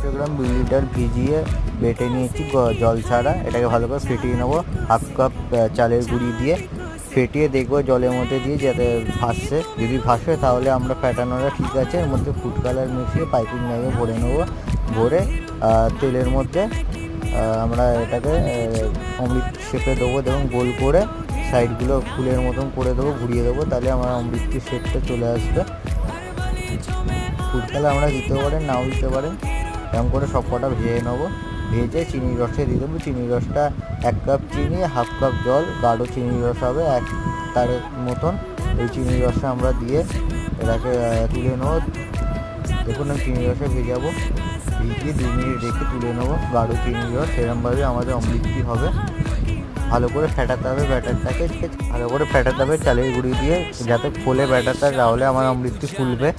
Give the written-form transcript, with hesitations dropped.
গ্রাম 2 litre ভিজিয়ে বেটে নিয়েছি জল ছাড়া। এটাকে ভালো করে ফেটিয়ে নেবো। হাফ কাপ চালের গুঁড়ি দিয়ে ফেটিয়ে দেখবো জলের মধ্যে দিয়ে যাতে ভাসছে। যদি ভাসে তাহলে আমরা ফেটানোটা ঠিক আছে। এর মধ্যে ফুড কালার মিশিয়ে পাইপিং ব্যাগে ভরে নেবো। ভরে তেলের মধ্যে আমরা এটাকে অমৃত শেপে দেবো। দেখুন গোল করে সাইডগুলো ফুলের মতন করে দেবো, ঘুরিয়ে দেবো, তাহলে আমার অমৃতটির শেপটা চলে আসবে। ফুড কালার আমরা দিতে পারেন, নাও দিতে পারেন। এরকম করে সব কটা ভেজে নেবো। ভেজে চিনির রসে দিয়ে দেবো। চিনির রসটা 1 কাপ চিনি, হাফ কাপ জল, গাঢ় চিনির রস হবে 1 তারের মতন। এই চিনির রসে আমরা দিয়ে এটাকে তুলে নেবো। দেখুন আমি চিনির রসে ভেজাবো, ভিজিয়ে 2 মিনিট রেখে তুলে নেবো গাঢ় চিনির রস। সেরকমভাবে আমাদের অমৃতটি হবে। ভালো করে ফেটাতে হবে ব্যাটারটাকে, ভালো করে ফেটাতে হবে চালের গুঁড়ি দিয়ে, যাতে ফোলে ব্যাটারটা, তাহলে আমার অমৃতটি ফুলবে।